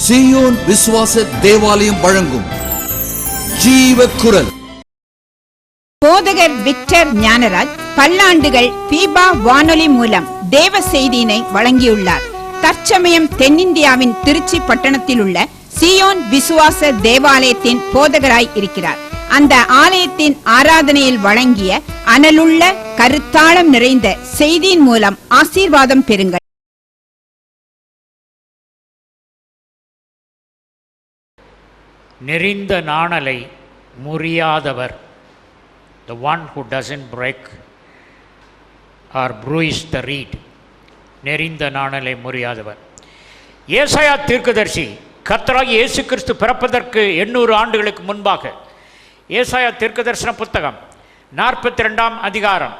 சீயோன் விசுவாச தேவாலயம் வழங்கும் ஜீவ குரல். போதகர் விக்டர் ஞானராஜ் பல்லாண்டுகள் பீபா வானொலி மூலம் தேவ செய்தியினை வழங்கியுள்ளார். தற்சமயம் தென்னிந்தியாவின் திருச்சி பட்டணத்தில் உள்ள சீயோன் விசுவாச தேவாலயத்தின் போதகராய் இருக்கிறார். அந்த ஆலயத்தின் ஆராதனையில் வழங்கிய அனலுள்ள கருத்தாளம் நிறைந்த செய்தியின் மூலம் ஆசீர்வாதம் பெறுங்கள். நெறிந்த நாணலை முறியாதவர், the one who doesn't break or bruise the reed. நெறிந்த நாணலை முறியாதவர். ஏசாயா தீர்க்கதரிசி கர்த்தராகிய இயேசு கிறிஸ்து பிறப்பதற்கு 800 ஆண்டுகளுக்கு முன்பாக ஏசாயா தீர்க்கதரிசன புத்தகம் 42ஆம் அதிகாரம்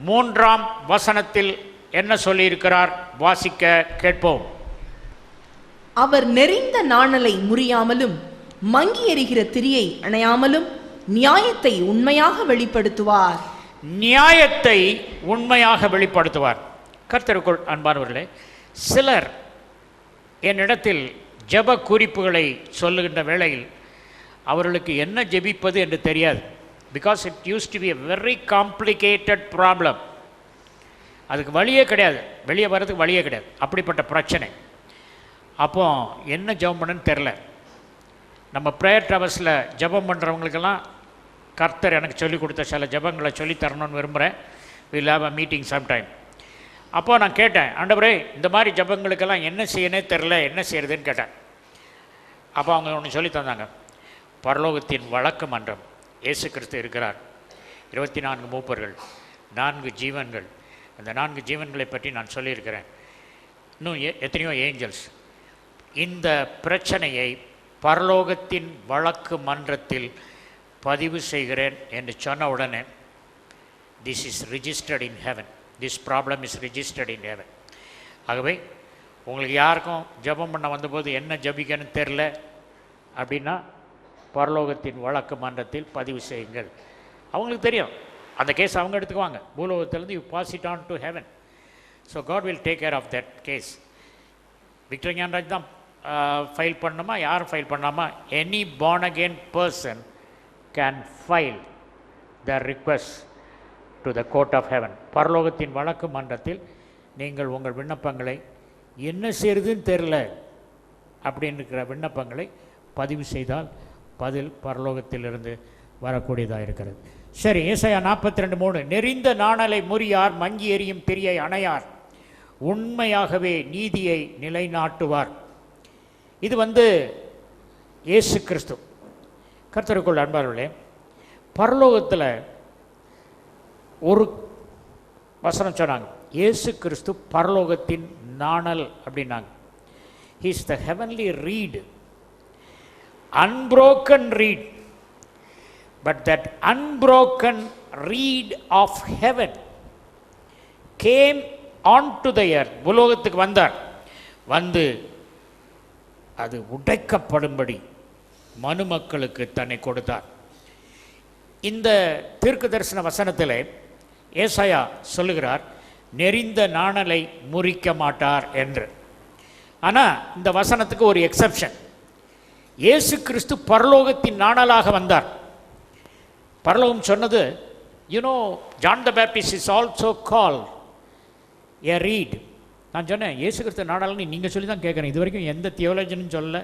3ஆம் வசனத்தில் என்ன சொல்லியிருக்கிறார்? வாசிக்க கேட்போம். அவர் நெறிந்த நாணலை முறியாமலும் மங்கி எறிகிற திரியை அணையாமலும் நியாயத்தை உண்மையாக வெளிப்படுத்துவார். நியாயத்தை உண்மையாக வெளிப்படுத்துவார். கர்த்தருக்குள் அன்பானவர்களே, சிலர் என்னிடத்தில் ஜெப குறிப்புகளை சொல்லுகின்ற வேளையில் அவர்களுக்கு என்ன ஜெபிப்பது என்று தெரியாது. Because it use to be a very complicated problem. அதுக்கு வழியே கிடையாது, வெளியே வர்றதுக்கு வழியே கிடையாது, அப்படிப்பட்ட பிரச்சனை. அப்போ என்ன ஜெபம் பண்ணுன்னு தெரில. நம்ம ப்ரேயர் ட்ராவல்ஸில் ஜெபம் பண்ணுறவங்களுக்கெல்லாம் கர்த்தர் எனக்கு சொல்லிக் கொடுத்த சில ஜெபங்களை சொல்லித்தரணும்னு விரும்புகிறேன். Will have a meeting sometime. அப்போது நான் கேட்டேன், ஆண்டவரே இந்த மாதிரி ஜெபங்களுக்கெல்லாம் என்ன செய்யனே தெரில, என்ன செய்கிறதுன்னு கேட்டேன். அப்போ அவங்க ஒன்று சொல்லி தந்தாங்க. பரலோகத்தின் வழக்கு மன்றம், இயேசு கிறிஸ்து இருக்கிறார், 24 மூப்பர்கள், 4 ஜீவன்கள். அந்த 4 ஜீவன்களை பற்றி நான் சொல்லியிருக்கிறேன். இன்னும் எத்தனையோ ஏஞ்சல்ஸ். இந்த பிரச்சனையை பரலோகத்தின் வழக்கு மன்றத்தில் பதிவு செய்கிறேன் என்று சொன்ன உடனே, this is registered in heaven, this problem is registered in heaven. ஆகவே உங்களுக்கு யாருக்கும் ஜெபம் பண்ண வந்தபோது என்ன ஜெபிக்கணும்னு தெரில அப்படின்னா பரலோகத்தின் வழக்கு மன்றத்தில் பதிவு செய்யுங்கள். அவங்களுக்கு தெரியும், அந்த கேஸ் அவங்க எடுத்துக்குவாங்க. பூலோகத்திலேருந்து you pass it on to heaven. So God will take care of that case. Victor Gnanaraj தான் ஃபைல் பண்ணணுமா, யாரும் ஃபைல் பண்ணாமா? Any born again person can file the request to the court of heaven. பரலோகத்தின் வழக்கு மன்றத்தில் நீங்கள் உங்கள் விண்ணப்பங்களை, என்ன செய்கிறதுன்னு தெரில அப்படின்னு இருக்கிற விண்ணப்பங்களை பதிவு செய்தால் பதில் பரலோகத்திலிருந்து வரக்கூடியதாக இருக்கிறது. சரி, ஏசாயா 42:3, நெறிந்த நாணலை முறியார், மங்கி எறியும் திரியை அணையார், உண்மையாகவே நீதியை நிலைநாட்டுவார். இது இயேசு கிறிஸ்து. கர்த்தருக்குள் அன்பார்களே, பரலோகத்தில் ஒரு வசனம் சொன்னாங்க, இயேசு கிறிஸ்து பரலோகத்தின் நாணல் அப்படின்னாங்க. He is the heavenly reed, unbroken reed. But that unbroken reed of heaven came onto the earth. பூலோகத்துக்கு வந்தார். அது உடைக்கப்படும்படி மனுமக்களுக்கு தன்னை கொடுத்தார். இந்த தீர்க்க தரிசன வசனத்தில் ஏசாயா சொல்லுகிறார், நெறிந்த நாணலை முறிக்க மாட்டார் என்று. ஆனால் இந்த வசனத்துக்கு ஒரு எக்ஸப்ஷன். இயேசு கிறிஸ்து பரலோகத்தின் நாணலாக வந்தார். பரலோகம் சொன்னது, you know John the Baptist is also call a read. நான் சொன்னேன், இயேசு கிறிஸ்து நாணல்னு நீங்கள் சொல்லி தான் கேட்குறேன். இது வரைக்கும் எந்த தியோலஜனும் சொல்லலை.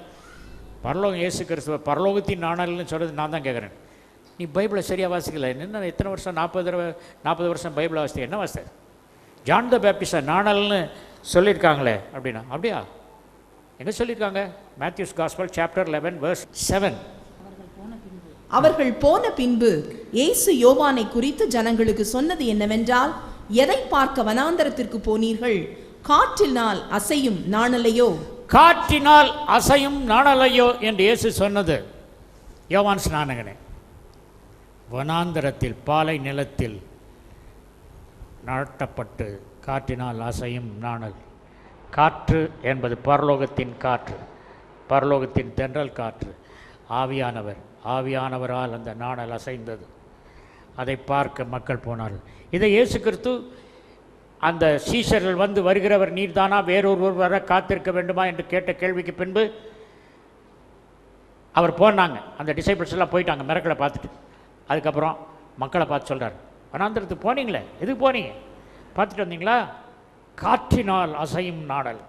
பரலோகம் இயேசு கிறிஸ்துவ பரலோகத்தின் நாணல்னு சொல்கிறது நான் தான் கேட்குறேன். நீ பைபிளை சரியாக வாசிக்கல. என்ன எத்தனை வருஷம், 40 வருஷம் பைபிளை வாசித்த, என்ன வாசித்த? ஜான் த பேப்டிஸ்ட நாணல்னு சொல்லியிருக்காங்களே அப்படின்னா, அப்படியா? எங்கே சொல்லியிருக்காங்க? Matthew's gospel chapter 11 verse 7. அவர்கள் போன பின்பு இயேசு யோவானை குறித்து ஜனங்களுக்கு சொன்னது என்னவென்றால், எதை பார்க்க வனாந்தரத்திற்கு போனீர்கள்? காற்றினால் அசையும் நாணலையோ? காற்றினால் அசையும் நாணலையோ என்று இயேசு சொன்னது யோவான் ஸ்நானகனே. வனாந்தரத்தில் பாலை நிலத்தில் நாட்டப்பட்டு காற்றினால் அசையும் நாணல். காற்று என்பது பரலோகத்தின் காற்று, பரலோகத்தின் தென்றல் காற்று, ஆவியானவர். ஆவியானவரால் அந்த நாணல் அசைந்தது. அதை பார்க்க மக்கள் போனார்கள். இதை இயேசு கிறிஸ்து அந்த சீஷர்கள் வருகிறவர் நீர்தானா, வேறொருவர் வர காத்திருக்க வேண்டுமா என்று கேட்ட கேள்விக்கு பின்பு அவர் போனாங்க, அந்த டிசைபிள்ஸ் எல்லாம் போயிட்டாங்க மிரக்கலை பார்த்துட்டு. அதுக்கப்புறம் மக்களை பார்த்து சொல்கிறார், வனாந்திரத்துக்கு போனீங்களே, எதுக்கு போனீங்க? பார்த்துட்டு வந்தீங்களா? காற்றினால் அசையும் நாணல்.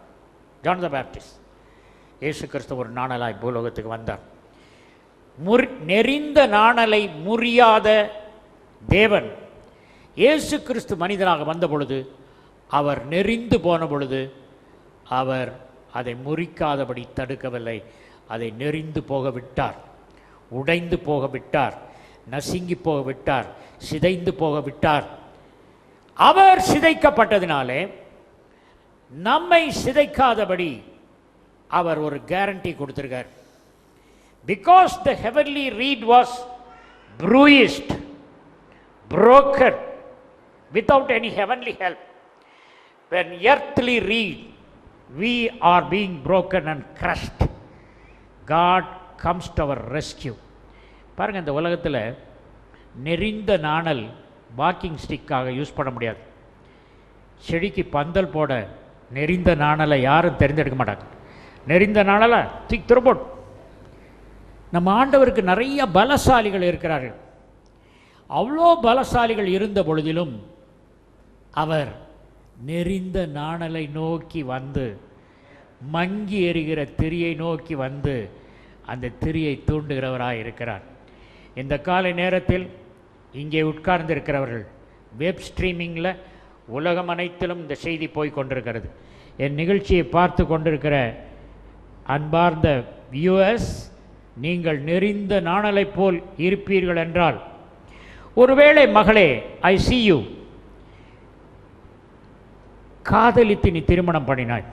ஜான் த பேப்டிஸ்ட். இயேசு கிறிஸ்து ஒரு நாணலாய் பூலோகத்துக்கு வந்தார். நெறிந்த நாணலை முறியாத தேவன் இயேசு கிறிஸ்து மனிதனாக வந்த பொழுது, அவர் நெறிந்து போன பொழுது அவர் அதை முறிக்காதபடி தடுக்கவில்லை, அதை நெறிந்து போக விட்டார், உடைந்து போக விட்டார், நசுங்கி போக விட்டார், சிதைந்து போக விட்டார். அவர் சிதைக்கப்பட்டதினாலே நம்மை சிதைக்காதபடி அவர் ஒரு கேரண்டி கொடுத்திருக்கார். Because the heavenly reed was bruised, broken without any heavenly help, when earthly reed we are being broken and crushed, God comes to our rescue. பாருங்கள், இந்த உலகத்தில் நெறிந்த நாணல் வாக்கிங் ஸ்டிக்காக யூஸ் பண்ண முடியாது. செடிக்கு பந்தல் போட நெறிந்த நாணலை யாரும் தெரிந்தெடுக்க மாட்டாங்க. நெறிந்த நாணலை தூக்கி திருப்போட். நம்ம ஆண்டவருக்கு நிறைய பலசாலிகள் இருக்கிறார்கள். அவ்வளோ பலசாலிகள் இருந்த பொழுதிலும் அவர் நெறிந்த நாணலை நோக்கி வந்து, மங்கி எறிகிற திரியை நோக்கி வந்து அந்த திரியை தூண்டுகிறவராக இருக்கிறார். இந்த காலை நேரத்தில் இங்கே உட்கார்ந்திருக்கிறவர்கள், வெப் ஸ்ட்ரீமிங்கில் உலகம் அனைத்திலும் இந்த செய்தி போய் கொண்டிருக்கிறது. என் நிகழ்ச்சியை பார்த்து கொண்டிருக்கிற அன்பார்ந்த வியூவர்ஸ், நீங்கள் நெறிந்த நாணலை போல் இருப்பீர்கள் என்றால், ஒருவேளை மகளே, ஐ see you, காதலித்து நீ திருமணம் பண்ணினாய்,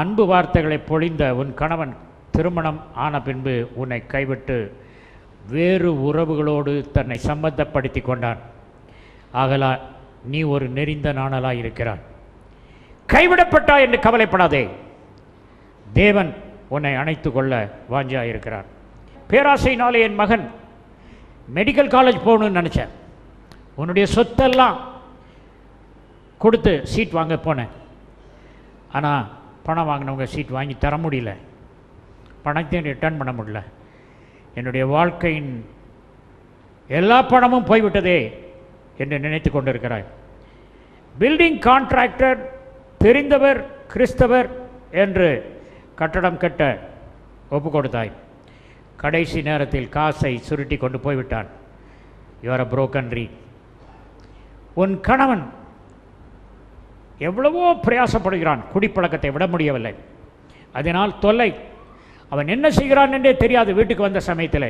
அன்பு வார்த்தைகளை பொழிந்த உன் கணவன் திருமணம் ஆன பின்பு உன்னை கைவிட்டு வேறு உறவுகளோடு தன்னை சம்பந்தப்படுத்தி கொண்டான். ஆகலா நீ ஒரு நெறிந்த நாணலாய் இருக்கிறாய். கைவிடப்பட்டா என்று கவலைப்படாதே, தேவன் உன்னை அணைத்து கொள்ள வாஞ்சியாயிருக்கிறார். பேராசையினாலே என் மகன் மெடிக்கல் காலேஜ் போகணும்னு நினச்சேன், உன்னுடைய சொத்தெல்லாம் கொடுத்து சீட் வாங்க போனேன். ஆனால் பணம் வாங்கினவங்க சீட் வாங்கி தர முடியல, பணத்தையும் ரிட்டர்ன் பண்ண முடியல. என்னுடைய வாழ்க்கையின் எல்லா பணமும் போய்விட்டதே என்று நினைத்து கொண்டிருக்கிறாய். பில்டிங் கான்ட்ராக்டர், தெரிந்தவர், கிறிஸ்தவர் என்று கட்டடம் கட்ட ஒப்பு கொடுத்தாய். கடைசி நேரத்தில் காசை சுருட்டி கொண்டு போய்விட்டான். You are a broken read. உன் கணவன் எவ்வளவோ பிரயாசப்படுகிறான், குடிப்பழக்கத்தை விட முடியவில்லை, அதனால் தொல்லை. அவன் என்ன செய்கிறான் என்றே தெரியாது. வீட்டுக்கு வந்த சமயத்தில்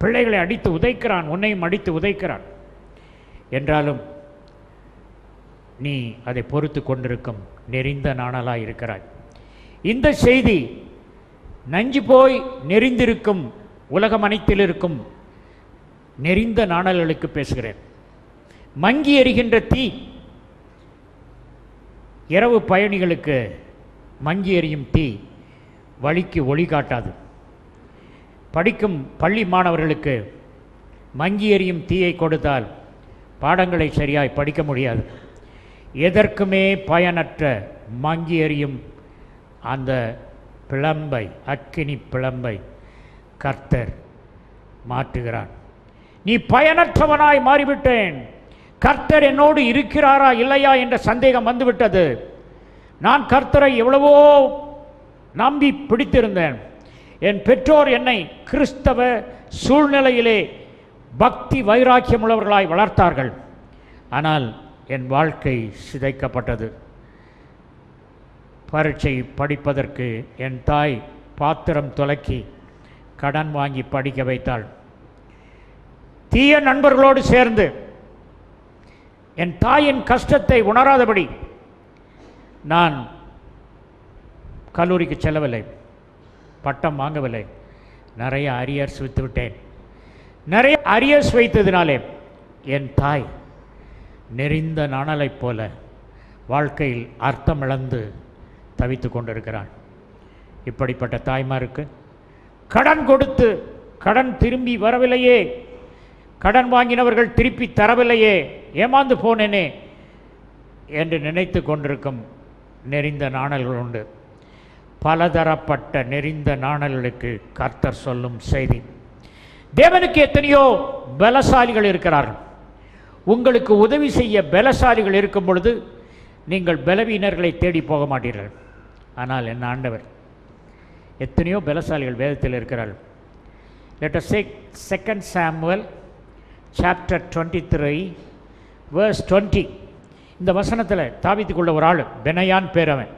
பிள்ளைகளை அடித்து உதைக்கிறான், உன்னையும் அடித்து உதைக்கிறான். என்றாலும் நீ அதை பொறுத்து கொண்டிருக்கும் நெறிந்த நாணலாய் இருக்கிறாய். இந்த செய்தி நஞ்சு போய் நெறிந்திருக்கும் உலகம் அனைத்தில் இருக்கும் நெறிந்த நாணல்களுக்கு பேசுகிறேன். மங்கி எரிகின்ற தீ இரவு பயணிகளுக்கு மங்கி எரியும் தீ வழிக்கு ஒளி காட்டாது. படிக்கும் பள்ளி மாணவர்களுக்கு மங்கி எரியும் தீயை கொடுத்தால் பாடங்களை சரியாய் படிக்க முடியாது. எதற்குமே பயனற்ற மங்கி எரியும் அந்த பிளம்பை, அக்கினி பிளம்பை கர்த்தர் மாற்றுகிறான். நீ பயனற்றவனாய் மாறிவிட்டேன், கர்த்தர் என்னோடு இருக்கிறாரா இல்லையா என்ற சந்தேகம் வந்துவிட்டது. நான் கர்த்தரை எவ்வளவோ நம்பி பிடித்திருந்தேன். என் பெற்றோர் என்னை கிறிஸ்தவ சூழ்நிலையிலே பக்தி வைராக்கியம் உள்ளவர்களாய் வளர்த்தார்கள். ஆனால் என் வாழ்க்கை சிதைக்கப்பட்டது. பரீட்சை படிப்பதற்கு என் தாய் பாத்திரம் துலக்கி கடன் வாங்கி படிக்க வைத்தாள். தீய நண்பர்களோடு சேர்ந்து என் தாயின் கஷ்டத்தை உணராதபடி நான் கல்லூரிக்கு செல்லவில்லை, பட்டம் வாங்கவில்லை, நிறைய அரியர்ஸ் வைத்து விட்டேன். நிறைய அரியர்ஸ் வைத்ததினாலே என் தாய் நெறிந்த நாணலைப் போல வாழ்க்கையில் அர்த்தம் இழந்து தவித்து கொண்டிருக்கிறான். இப்படிப்பட்ட தாய்மாருக்கு கடன் கொடுத்து கடன் திரும்பி வரவில்லையே, கடன் வாங்கினவர்கள் திருப்பி தரவில்லையே, ஏமாந்து போனேனே என்று நினைத்து கொண்டிருக்கும் நெறிந்த நாணல்கள் உண்டு. பலதரப்பட்ட நெறிந்த நாணல்களுக்கு கர்த்தர் சொல்லும் செய்தி. தேவனுக்கு எத்தனையோ பலசாலிகள் இருக்கிறார்கள். உங்களுக்கு உதவி செய்ய பலசாலிகள் இருக்கும் பொழுது நீங்கள் பலவீனர்களை தேடி போக மாட்டீர்கள். ஆனால் என் ஆண்டவர் எத்தனையோ பலசாலிகள் வேதத்தில் இருக்கிறார்கள். Let us take 2 Samuel chapter 23 verse 20. இந்த வசனத்தில் தாவீதுக்குள்ள ஒரு ஆள், பெனாயான் பேரவன்,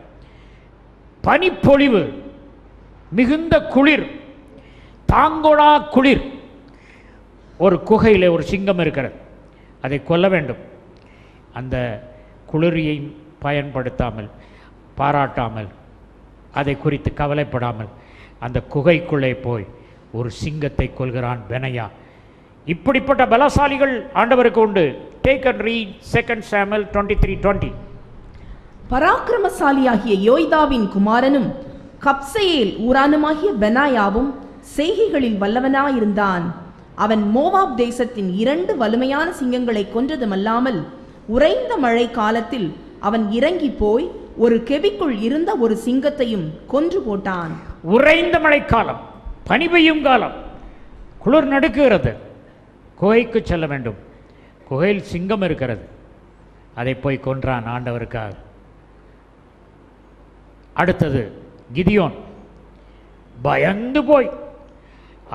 பனிப்பொழிவு, மிகுந்த குளிர், தாங்கொடா குளிர், ஒரு குகையில் ஒரு சிங்கம் இருக்கிறது, அதை கொல்ல வேண்டும். அந்த குளிரியை பயன்படுத்தாமல், பாராட்டாமல், அதை குறித்து கவலைப்படாமல் அந்த குகைக்குள்ளே போய் ஒரு சிங்கத்தை கொல்கிறான் பெனாயா. இப்படிப்பட்ட பலசாலிகள் ஆண்டவருக்கு உண்டு. Take and read 2 Samuel 23:20. பராக்கிரமசாலியாகிய யோய்தாவின் குமாரனும் கப்சேயேல் ஊரானுமாகிய பெனாயாவும் செய்கைகளில் வல்லவனாயிருந்தான். அவன் மோவாப் தேசத்தின் 2 வலுமையான சிங்கங்களை கொன்றதுமல்லாமல் உறைந்த மழை காலத்தில் அவன் இறங்கி போய் ஒரு கெபிக்குள் இருந்த ஒரு சிங்கத்தையும் கொன்று போட்டான். உறைந்த மழைக்காலம், பனி பெய்யும் காலம், குளிர் நடுக்குகிறது, குகைக்கு செல்ல வேண்டும். குகையில் சிங்கம் இருக்கிறது, அதை போய் கொன்றான் ஆண்டவருக்காக. அடுத்தது கிதியோன் பயந்து போய்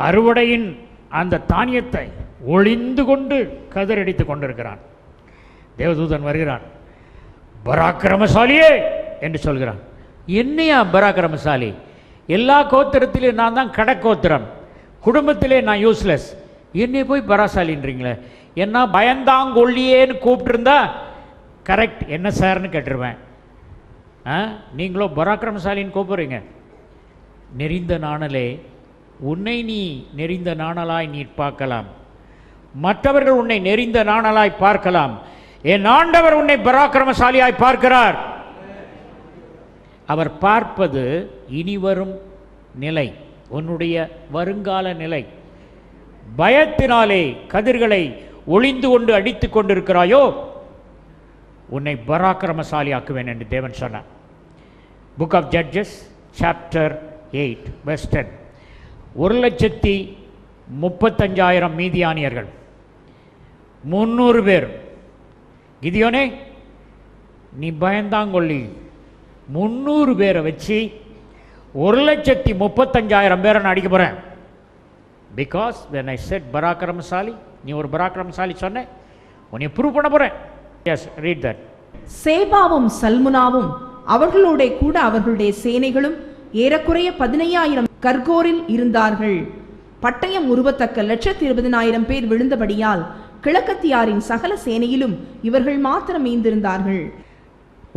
அறுவடையின் அந்த தானியத்தை ஒளிந்து கொண்டு கதறடித்து கொண்டிருக்கிறான். தேவதூதன் வருகிறான், பராக்கிரமசாலியே என்று சொல்கிறான். என்னையா பராக்கிரமசாலி? எல்லா கோத்திரத்திலையும் நான் தான் கடக்கோத்திரம், குடும்பத்திலே நான் யூஸ்லெஸ், என்னை போய் பராசாலின்றீங்களே? என்ன பயந்தாங்கொல்லியேன்னு கூப்பிட்டுருந்தா கரெக்ட், என்ன சார்னு கேட்டுருவேன். நீங்களோ பராக்கிரமசாலின்னு கூப்பிட்றீங்க. நெறிந்த நாணலே, உன்னை நீ நெறிந்த நாணலாய் நீ பார்க்கலாம், மற்றவர்கள் உன்னை நெறிந்த நாணலாய் பார்க்கலாம். என் ஆண்டவர் உன்னை பராக்கிரமசாலியாய் பார்க்கிறார். அவர் பார்ப்பது இனிவரும் நிலை, உன்னுடைய வருங்கால நிலை. பயத்தினாலே கதிர்களை ஒளிந்து கொண்டு அடித்து கொண்டிருக்கிறாயோ, உன்னை பராக்கிரமசாலியாக்குவேன் என்று தேவன் சொன்னார். Book of Judges chapter 8 verse 10. 1,35,000 மீதியானியர்கள், 300 பேர். கிதியோனே, நீ பயந்தாங்கொள்ளி, 300 பேரை வச்சு 1,35,000 பேரை நான் அடிக்க போகிறேன். பிகாஸ் when I said பராக்கிரமசாலி, நீ ஒரு பராக்கிரமசாலி சொன்ன, உன்னை ப்ரூவ் பண்ண போகிறேன். Yes, read that. சேபாவும் சல்முனாவும் அவர்களோட கூட அவர்களுடைய சேனைகளும் ஏறக்குறைய 15,000 கர்கோரில் இருந்தார்கள். பட்டயம் உருவத்தக்க 1,20,000 பேர் விழுந்தபடியால் கிழக்கத்தியாரின் சகல சேனையிலும் இவர்கள் மாத்திரம் மீந்திருந்தார்கள்.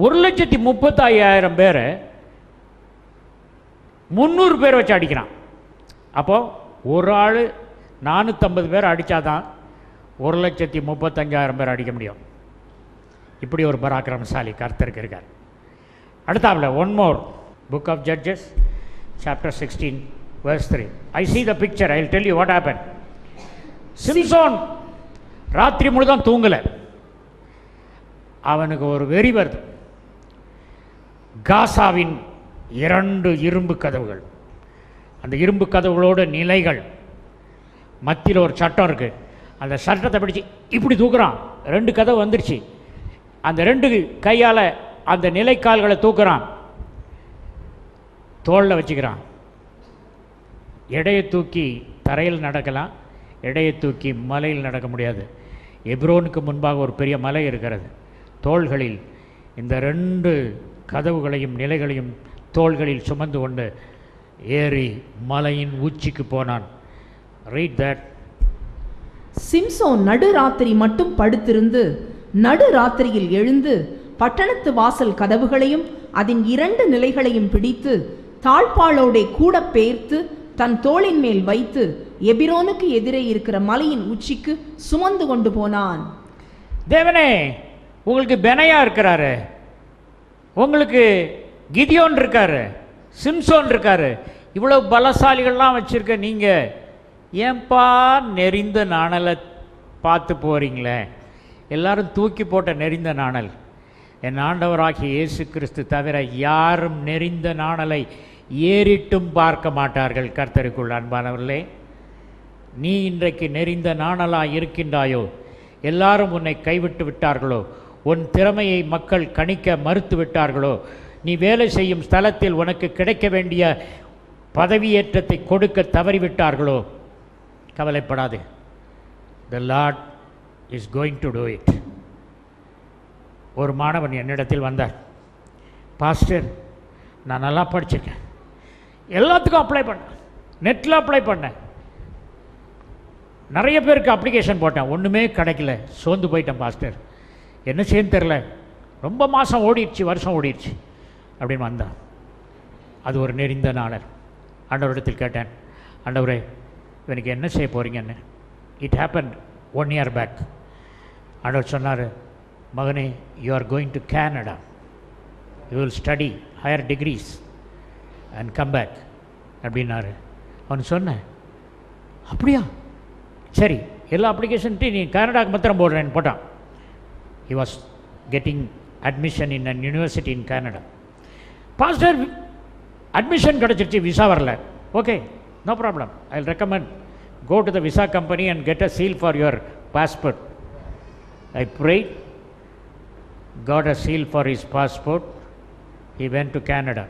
1,35,000 பேரை 300 பேர் வச்சு அடிக்கிறான். அப்போ ஒரு ஆள் 450 பேர் அடித்தாதான் 1,35,000 பேர் அடிக்க முடியும். இப்படி ஒரு பராக்கிரமசாலி கர்த்தருக்கு இருக்கார். அடுத்தாப்புல one more, book of Judges chapter 16 verse 3. I see the picture, I will tell you what happened. Samson ராத்திரி முழுதும் தூங்கலை. அவனுக்கு ஒரு வெறி வருது. காசாவின் 2 இரும்பு கதவுகள், அந்த இரும்பு கதவுகளோட நிலைகள் மத்தியில் ஒரு சட்டம் இருக்குது. அந்த சட்டத்தை பிடிச்சி இப்படி தூக்குறான். 2 கதவு வந்துருச்சு. அந்த 2 கையால் அந்த நிலைக்கால்களை தூக்குறான், தோளில் வச்சுக்கிறான். எடையை தூக்கி தரையில் நடக்கலாம், எடையை தூக்கி மலையில் நடக்க முடியாது. எப்ரோனுக்கு முன்பாக ஒரு பெரிய மலை இருக்கிறது. தோள்களில் இந்த 2 கதவுகளையும் நிலைகளையும் தோள்களில் சுமந்து கொண்டு ஏறி மலையின் உச்சிக்கு போனான். Read that. சிம்சோன் நடுராத்திரி மட்டும் படுத்திருந்து நடுராத்திரியில் எழுந்து பட்டணத்து வாசல் கதவுகளையும் அதன் 2 நிலைகளையும் பிடித்து தாழ்பாளோட கூட பேர்த்து தன் தோளின் மேல் வைத்து எபிரோனுக்கு எதிரே இருக்கிற மலையின் உச்சிக்கு சுமந்து கொண்டு போனான். தேவனே, உங்களுக்கு பெனாயா இருக்கிறாரு, உங்களுக்கு கிதியோன் இருக்காரு, சிம்சோன் இருக்காரு, இவ்வளோ பலசாலிகள்லாம் வச்சுருக்க நீங்கள் ஏன்பா நெறிந்த நாணலை பார்த்து போகிறீங்களே? எல்லாரும் தூக்கி போட்ட நெறிந்த நாணல் என் ஆண்டவராகிய இயேசு கிறிஸ்து தவிர யாரும் நெறிந்த நாணலை ஏறிட்டும் பார்க்க மாட்டார்கள். கர்த்தருக்குள் அன்பானவர்களே, நீ இன்றைக்கு நெறிந்த நாணலாய் இருக்கின்றாயோ, எல்லாரும் உன்னை கைவிட்டு விட்டார்களோ, உன் திறமையை மக்கள் கணிக்க மறுத்து விட்டார்களோ, நீ வேலை செய்யும் ஸ்தலத்தில் உனக்கு கிடைக்க வேண்டிய பதவியேற்றத்தை கொடுக்க தவறிவிட்டார்களோ, கவலைப்படாது. The Lord is going to do it. ஒரு மாணவன் என்னிடத்தில் வந்தார். பாஸ்டர், நான் நல்லா படிச்சிருக்கேன், எல்லாத்துக்கும் அப்ளை பண்ணேன், நெட்டில் அப்ளை பண்ணேன், நிறைய பேருக்கு அப்ளிகேஷன் போட்டேன், ஒன்றுமே கிடைக்கல, சோர்ந்து போயிட்டேன் பாஸ்டர், என்ன செய்யன்னு தெரில, ரொம்ப மாதம் ஓடிடுச்சு, வருஷம் ஓடிடுச்சு அப்படின்னு வந்தான். அது ஒரு நெறிந்த நாளர். ஆண்டவரிடத்தில் கேட்டேன், ஆண்டவரே இவனுக்கு என்ன செய்ய போகிறீங்கன்னு. It happen 1 year back. ஆண்டவர் சொன்னார், மகனே, you are going to Canada, you will study higher degrees and come back அப்படின்னாரு. அவன் சொன்னேன், அப்படியா, சரி, எல்லா அப்ளிகேஷன்ட்டையும் நீ கனடாக்கு மாத்திரம் போடுறேன்னு போட்டான். He was getting admission in an university in Canada. Pastor, admission கிடச்சிருச்சு, விசா வரல. Okay, no problem, I will recommend go to the visa company and get a seal for your passport. I prayed, got a seal for his passport. He went to Canada.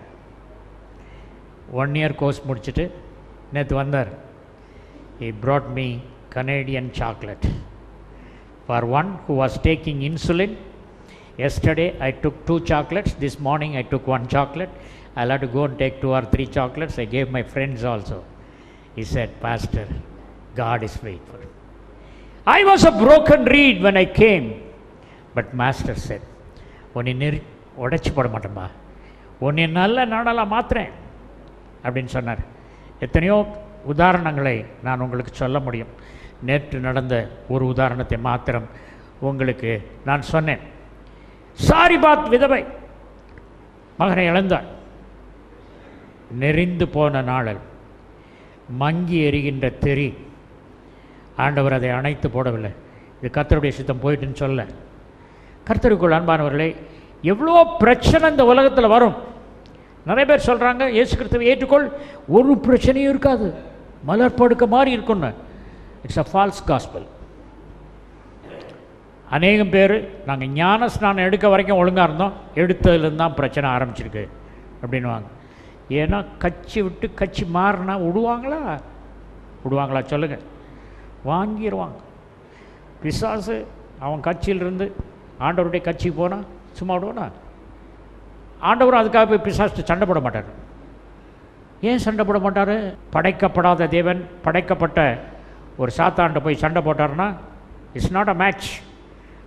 1 year course முடிச்சிட்டு நேற்று வந்தார். He brought me Canadian chocolate. For one who was taking insulin, yesterday I took 2 chocolates, this morning I took 1 chocolate. I'll have to go and take 2 or 3 chocolates. I gave my friends also. He said, Pastor, God is faithful. I was a broken reed when I came, but Master said, உன்னை உடைச்சி போட மாட்டேன்பா, உன்னை நல்ல நாடலாக மாத்துறேன் அப்படின்னு சொன்னார். எத்தனையோ உதாரணங்களை நான் உங்களுக்கு சொல்ல முடியும். நேற்று நடந்த ஒரு உதாரணத்தை மாத்திரம் உங்களுக்கு நான் சொன்னேன். சாரிபாத் விதவை மகனை இழந்தார். நெறிந்து போன நாளல், மங்கி எரிகின்ற தெறி, ஆண்டவர் அதை அணைத்து போடவில்லை. இது கர்த்தருடைய சித்தம் போயிட்டுன்னு சொல்ல. கர்த்தருக்குள் அன்பானவர்களே, எவ்வளோ பிரச்சனை இந்த உலகத்தில் வரும். நிறைய பேர் சொல்கிறாங்க, இயேசு கிறிஸ்துவை ஏற்றுக்கொள், ஒரு பிரச்சனையும் இருக்காது, மலர் படுக்க மாதிரி இருக்குன்னு. It's a false gospel. அநேகம் பேர் நாங்கள் ஞான ஸ்நானம் எடுக்க வரைக்கும் ஒழுங்காக இருந்தோம், எடுத்ததுலேருந்து தான் பிரச்சனை ஆரம்பிச்சிருக்கு அப்படின்வாங்க. ஏன்னா கட்சி விட்டு கட்சி மாறினா விடுவாங்களா சொல்லுங்கள்? வாங்கிடுவாங்க. பிசாசு அவன் கட்சியிலிருந்து ஆண்டவருடைய கட்சிக்கு போனால் சும்மா விடுவானா? ஆண்டவர் அதுக்காக போய் பிசாசு சண்டை போட மாட்டார். ஏன் சண்டை போட மாட்டார்? படைக்கப்படாத தேவன் படைக்கப்பட்ட ஒரு சாத்தாண்ட போய் சண்டை போட்டார்னா இட்ஸ் நாட் அ மேட்ச்.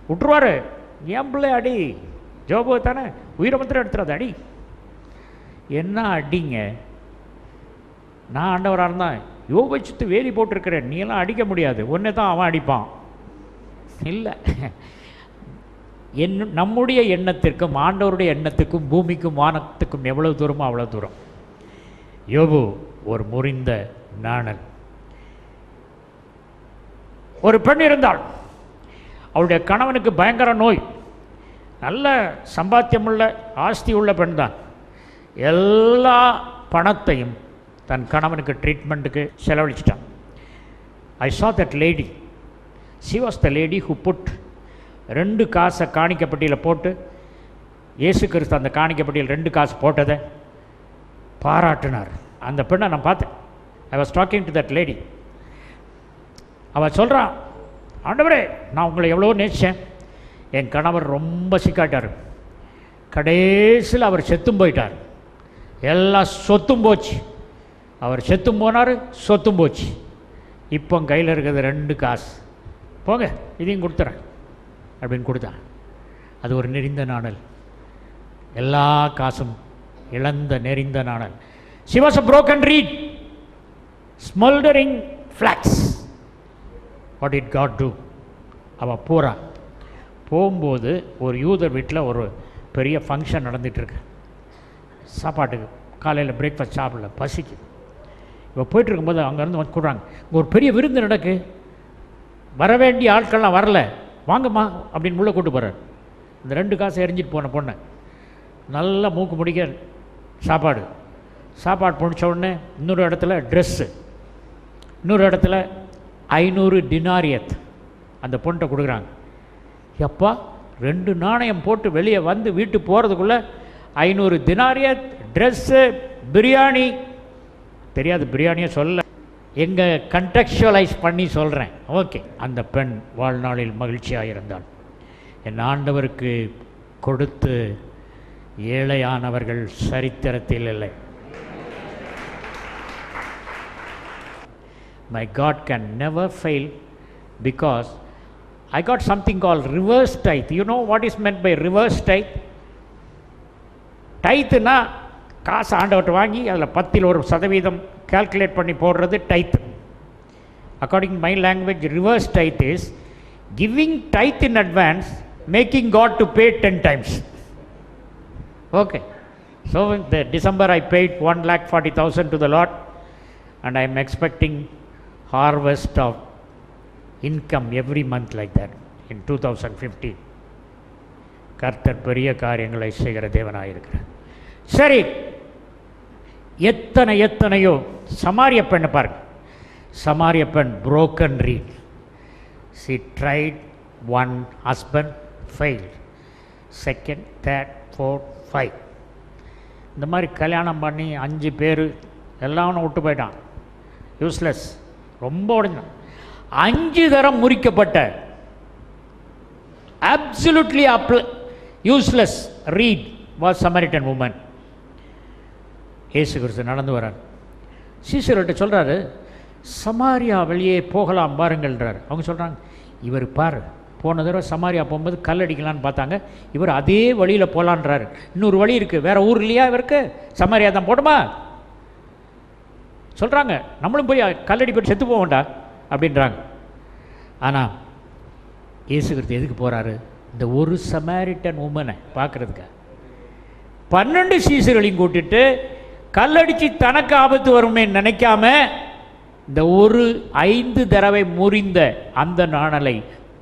விட்டுருவார். ஏன் பிள்ளை அடி, ஜோபு தானே, உயிரை மாத்திரம் எடுத்துறாது, அடி. என்ன அடிங்க? நான் ஆண்டவராக இருந்தான் யோபை சுத்து வேலி போட்டிருக்கிறேன், நீ எல்லாம் அடிக்க முடியாது, ஒன்றே தான் அவன் அடிப்பான். இல்லை, நம்முடைய எண்ணத்திற்கும் ஆண்டவருடைய எண்ணத்துக்கும் பூமிக்கும் வானத்துக்கும் எவ்வளவு தூரமோ அவ்வளோ தூரம். யோபு ஒரு முறிந்த நாணல். ஒரு பெண் இருந்தாள். அவளுடைய கணவனுக்கு பயங்கர நோய். நல்ல சம்பாத்தியமுள்ள ஆஸ்தி உள்ள பெண் தான். எல்லா பணத்தையும் தன் கணவனுக்கு ட்ரீட்மெண்ட்டுக்கு செலவழிச்சிட்டான். ஐ saw that lady. She was the lady who put 2 காசை காணிக்கப்பட்டியில் போட்டு, இயேசு கிறிஸ்து அந்த காணிக்கப்பட்டியில் 2 காசு போட்டதை பாராட்டினார். அந்த பெண்ணை நான் பார்த்தேன். I was talking to that lady. அவள் சொல்கிறான், ஆண்டவரே நான் உங்களை எவ்வளோ நேசித்தேன், என் கணவர் ரொம்ப சிக்காட்டார், கடைசியில் அவர் செத்தும் போயிட்டார், எல்லா சொத்தும் போச்சு, அவர் செத்தும் போனார், சொத்தும் போச்சு, இப்போ கையில் இருக்கிறது 2 காசு, போங்க இதையும் கொடுத்துறேன் அப்படின்னு கொடுத்தான். அது ஒரு நெறிந்த நாணல். எல்லா காசும் இழந்த நெறிந்த நாணல். She was a broken reed, smoldering flax. What did God do? அவள் பூரா போகும்போது ஒரு யூதர் வீட்டில் ஒரு பெரிய ஃபங்க்ஷன் நடந்துகிட்ருக்கு. சாப்பாட்டுக்கு காலையில் பிரேக்ஃபாஸ்ட் சாப்பிடல, பசிக்கு. இப்போ போயிட்டுருக்கும்போது அங்கேருந்து வந்து கூடுறாங்க, இங்கே ஒரு பெரிய விருந்து நடக்கு, வர வேண்டிய ஆட்கள்லாம் வரல, வாங்கம்மா அப்படின்னு உள்ளே கூட்டு போகிறார். இந்த 2 காசை எரிஞ்சிட்டு போன பொண்ணை நல்லா மூக்கு முடிக்க சாப்பாடு, சாப்பாடு முடிச்ச உடனே இன்னொரு இடத்துல ட்ரெஸ்ஸு, இன்னொரு இடத்துல 500 டினாரியத் அந்த பொண்ணை கொடுக்குறாங்க. எப்பா 2 நாணயம் போட்டு வெளியே வந்து வீட்டுக்கு போகிறதுக்குள்ளே 500 தினாரியத், ட்ரெஸ்ஸு, பிரியாணி. தெரியாது பிரியாணியை சொல்ல, எங்கே கண்டெக்சுவலைஸ் பண்ணி சொல்கிறேன். ஓகே, அந்த பெண் வாழ்நாளில் மகிழ்ச்சியாக இருந்தாள். என் ஆண்டவருக்கு கொடுத்து ஏழையானவர்கள் சரித்திரத்தில் இல்லை. My God can never fail because I got something called reverse tithe. You know what is meant by reverse tithe? டைத்துனா காசு ஆண்டவர்கிட்ட வாங்கி அதில் 10% கால்குலேட் பண்ணி போடுறது tithe. According my language, reverse tithe is giving tithe in advance, making God to pay 10 times. Okay, so இந்த December I paid 1,40,000 to the Lord and I am expecting harvest of income every month like that in 2015. கர்த்தர் பெரிய காரியங்களை செய்கிற தேவனாக இருக்கிறார். சரி, எத்தனையோ சமாரிய பெண்ணை பாருங்க. சமாரிய பெண் broken reed. She tried one husband, failed. Second, third, fourth, 5. இந்த மாதிரி கல்யாணம் பண்ணி 5 பேர் எல்லாம் விட்டு போயிட்டான். யூஸ்லெஸ், ரொம்ப உடஞ்சான். 5 தரம் முறிக்கப்பட்ட absolutely useless reed was Samaritan woman. இயேசு கிறிஸ்து நடந்து வரார். சீசர்கிட்ட சொல்கிறாரு, சமாரியா வெளியே போகலாம் பாருங்கள்ன்றார். அவங்க சொல்கிறாங்க, இவர் பாரு, போன தடவை சமாரியா போகும்போது கல் அடிக்கலான்னு பார்த்தாங்க, இவர் அதே வழியில் போகலான்றாரு. இன்னொரு வழி இருக்குது, வேறு ஊர் இல்லையா இவருக்கு, சமாரியா தான் போடுமா சொல்கிறாங்க. நம்மளும் போய் கல்லடி போய் செத்து போவோண்டா அப்படின்றாங்க. ஆனால் இயேசு கிறிஸ்து எதுக்கு போகிறாரு? இந்த ஒரு சமாரிட்டன் உமனை பார்க்குறதுக்கு. 12 சீசர்களையும் கூட்டிட்டு கல்லடித்து தனக்கு ஆபத்து வருமே நினைக்காம இந்த ஒரு 5 தடவை முறிந்த அந்த நாணலை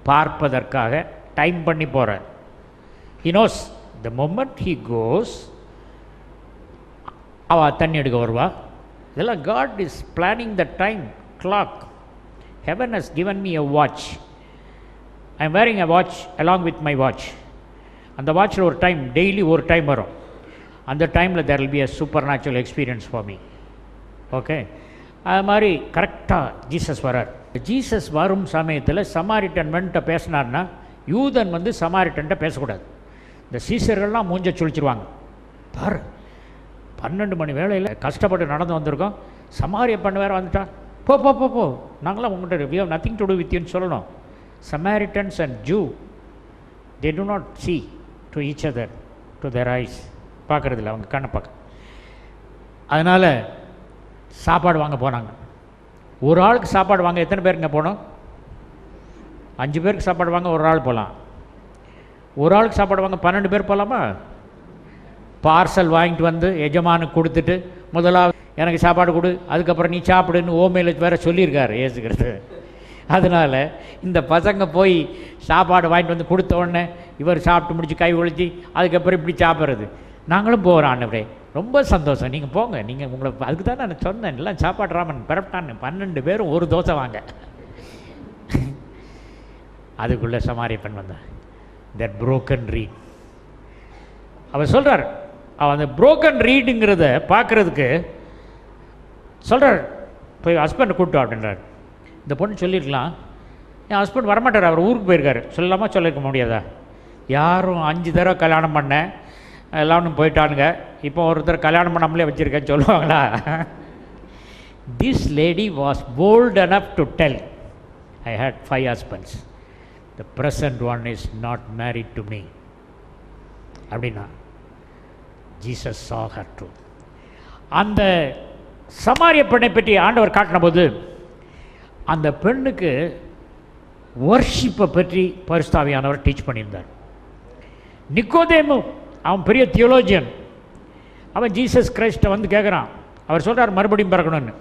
பார்ப்பதற்காக டைம் பண்ணி போகிறார். He knows the moment he goes, அவள் தண்ணி எடுக்க வருவா. இதெல்லாம் God is planning the time clock. Heaven has given me a watch. I am wearing a watch along with my watch. அந்த வாட்சில் ஒரு டைம், டெய்லி ஒரு டைம் வரும். அந்த டைமில் there will be a supernatural experience for me. Okay, அது மாதிரி கரெக்டாக Jesus வரார். ஜீசஸ் வரும் சமயத்தில் சமாரிட்டன் மென்ட்ட பேசினார்னா, யூதன் வந்து சமாரிட்டன்ட்ட பேசக்கூடாது. இந்த சீசர்கள்லாம் மூஞ்ச சுழிச்சிருவாங்க. பாரு, 12 மணி வேளையில் கஷ்டப்பட்டு நடந்து வந்திருக்கோம், சமாரிய பண்ண வேறு வந்துட்டா, போ போ போ போ, நாங்களாம் உங்கள்கிட்ட we have nothing to do with youன்னு சொல்லணும். Samaritans and Jew, they do not see to each other, to their eyes. பார்க்குறதில்ல, அவங்க கண்ணை பார்க்க. அதனால் சாப்பாடு வாங்க போனாங்க. ஒரு ஆளுக்கு சாப்பாடு வாங்க எத்தனை பேருங்க போனோம்? 5 பேருக்கு சாப்பாடு வாங்க ஒரு ஆள் போகலாம். ஒரு ஆளுக்கு சாப்பாடு வாங்க 12 பேர் போகலாமா? பார்சல் வாங்கிட்டு வந்து எஜமானுக்கு கொடுத்துட்டு, முதலாவது எனக்கு சாப்பாடு கொடு, அதுக்கப்புறம் நீ சாப்பிடுன்னு ஓமையில் வேறு சொல்லியிருக்காரு ஏசுக்கிறது. அதனால் இந்த பசங்க போய் சாப்பாடு வாங்கிட்டு வந்து கொடுத்த உடனே இவர் சாப்பிட்டு முடிச்சு கை ஒழிச்சு அதுக்கப்புறம் இப்படி சாப்பிட்றது. நாங்களும் போகிறோம் ஆண்டவரே, ரொம்ப சந்தோஷம், நீங்கள் போங்க, நீங்கள் உங்களை அதுக்கு தான் நான் சொன்னேன், எல்லாம் சாப்பாடு ராமன் பிறப்பிட்டான்னு. 12 பேரும் ஒரு தோசை வாங்க. அதுக்குள்ளே சமாரிய பெண் வந்தான். That broken reed. அவர் சொல்கிறார், அவன் அந்த broken reedங்கிறத பார்க்குறதுக்கு சொல்கிறார், போய் ஹஸ்பண்டை கூப்பிட்டு அப்படின்றார். இந்த பொண்ணு சொல்லியிருக்கலாம், என் ஹஸ்பண்ட் வரமாட்டார், அவர் ஊருக்கு போயிருக்காரு, சொல்லாமா சொல்லியிருக்க முடியாதா? யாரும் 5 தடவை கல்யாணம் பண்ணேன், எல்லாரும் போயிட்டானுங்க, இப்போ ஒருத்தர் கல்யாணம் பண்ணாமலே வச்சுருக்கேன்னு சொல்லுவாங்களா? This lady was bold enough to tell, I had 5 husbands, the present one is not married to me அப்படின்னா ஜீசஸ் saw her truth. அந்த சமாரிய பெண்ணை பற்றி ஆண்டவர் காட்டின போது அந்த பெண்ணுக்கு வர்ஷிப்பை பற்றி பரிசுத்தாவியானவர் டீச் பண்ணியிருந்தார். நிக்கோதேமு, அவன் பெரிய தியோலோஜியன், அவன் ஜீசஸ் கிரைஸ்ட்டை வந்து கேட்குறான். அவர் சொல்கிறார் மறுபடியும் பிறக்கணும்னு.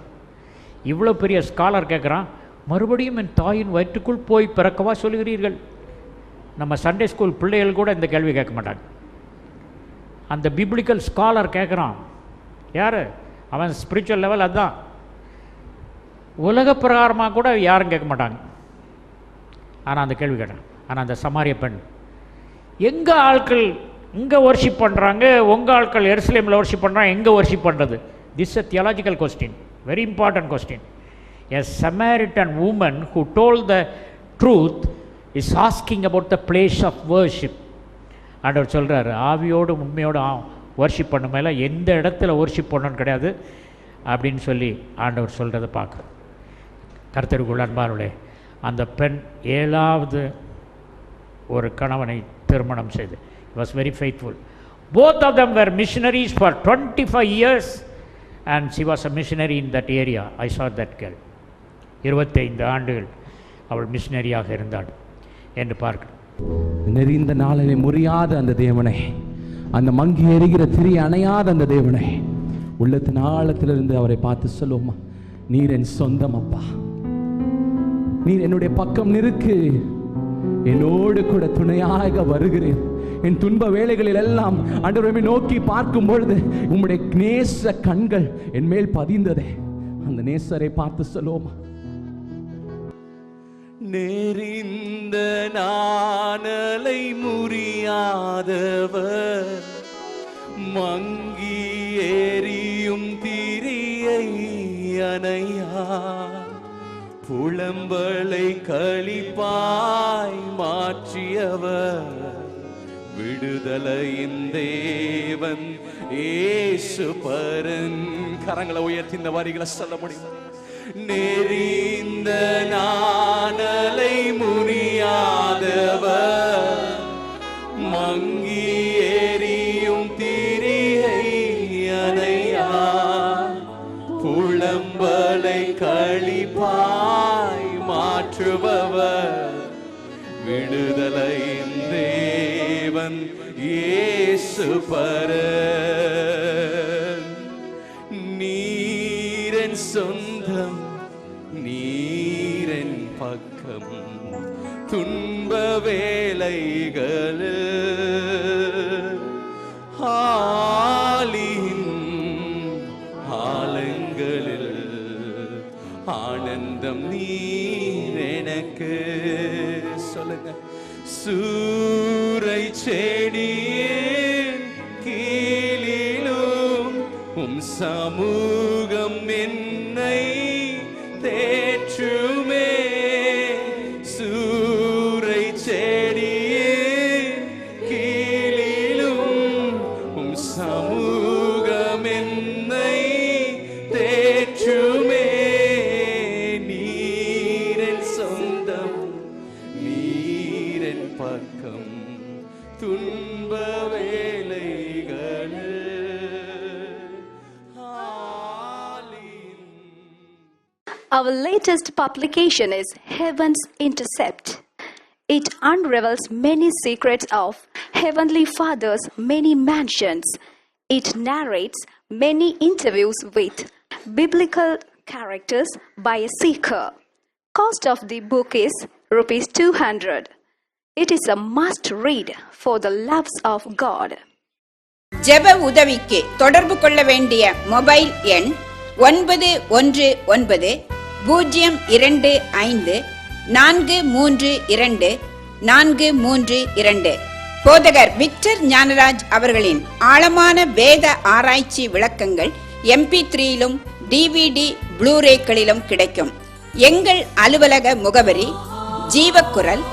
இவ்வளோ பெரிய ஸ்காலர் கேட்குறான், மறுபடியும் என் தாயின் வயிற்றுக்குள் போய் பிறக்கவா சொல்லுகிறீர்கள்? நம்ம சண்டே ஸ்கூல் பிள்ளைகள் கூட இந்த கேள்வி கேட்க மாட்டாங்க. அந்த பிப்ளிக்கல் ஸ்காலர் கேட்குறான். யார்? அவன் ஸ்பிரிச்சுவல் லெவல் அதுதான். உலக பிரகாரமாக கூட யாரும் கேட்க மாட்டாங்க. ஆனால் அந்த கேள்வி கேட்டான். ஆனால் அந்த சமாரிய பெண், எங்கள் ஆட்கள் இங்கே ஒர்ஷிப் பண்ணுறாங்க, உங்கள் ஆட்கள் எருசலேமில் ஒர்ஷிப் பண்ணுறாங்க, எங்கே ஒர்ஷிப் பண்ணுறது? This a theological question, very important question. A Samaritan woman who told the truth is asking about the place of worship. ஆண்டவர் சொல்கிறார், ஆவியோடு உண்மையோடு வர்ஷிப் பண்ண மேலே எந்த இடத்துல வர்ஷிப் பண்ணணும்னு கிடையாது அப்படின்னு சொல்லி ஆண்டவர் சொல்கிறத பார்க்குறோம். கர்த்தருக்குள் அன்பார்களே, அந்த பெண் 7வது ஒரு கணவனை திருமணம் செய்து, was very faithful. Both of them were missionaries for 25 years and she was a missionary in that area. I saw that girl. 25 ஆண்டுகள் அவள் மிஷினரியாக இருந்தாள் என்று பார்க்கிறோம். நெறிந்த நாளிலே முறியாத அந்த தேவனை, அந்த மங்கி எரிகிற திரி அணையாத அந்த தேவனை உள்ளத்தின் ஆழத்திலிருந்து அவரை பார்த்து சொல்லுவோமா, நீர் என் சொந்தம் அப்பா, நீர் என்னுடைய பக்கம் நிற்கு, என்னோடு கூட துணையாக வருகிறேன். என் துன்ப வேளைகளில் எல்லாம் ஆண்டவரை நோக்கி பார்க்கும் பொழுது உம்முடைய நேச கண்கள் என் மேல் பதிந்ததே. அந்த நேசரை பார்த்து சொல்லுவோமா, நெறிந்த நாணலை முறியாதவர், மங்கி எரியும் திரியை அணையா, புலம்பலை களிப்பாய் மாற்றியவர், விடுதலையின் தேவன் இயேசு பரன். கரங்களை உயர்த்தி இந்த வரிகளை சொல்ல முடியும். நெறிந்த நாணலை முறியாதவர், மங்கி எரியும் திரியை அணையா, புலம்பலை களிப்பாய் மாற்றுபவர், விடுதலையின் தேவன் இயேசு பரன். நீரன் சொந்தம், நீரன் பக்கம், துன்ப வேளைகளில் ஆலின் ஆலங்களில் ஆனந்தம் நீர் எனக்கு. சொல்லுங்க, சூரை செடியின் கீழிலும் உம் சமூகம் என்னை தேற்றுமே. சூரை செடியின் கீழிலும் உம் சமூகம் என்னை தேற்றுமே. நீரன் சொந்தம், நீரன் பக்கம், துன்ப வேளைகளில். Our latest publication is Heaven's Intercept. It unravels many secrets of Heavenly Father's many mansions. It narrates many interviews with biblical characters by a seeker. Cost of the book is ₹200. It is a must read for the loves of God. ஜெப உதவிக்கு தொடர்பு கொள்ள வேண்டிய mobile எண் 915025432432. போதகர் Victor Gnanaraj அவர்களின் ஆழமான வேத ஆராய்ச்சி விளக்கங்கள் MP3யிலும் DVD ப்ளூரேக்களிலும் கிடைக்கும். எங்கள் அலுவலக முகவரி ஜீவக்குரல்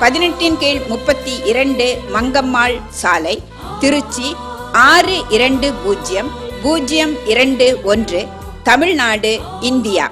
18/32 மங்கம்மாள் சாலை, திருச்சி 620021, தமிழ்நாடு, இந்தியா.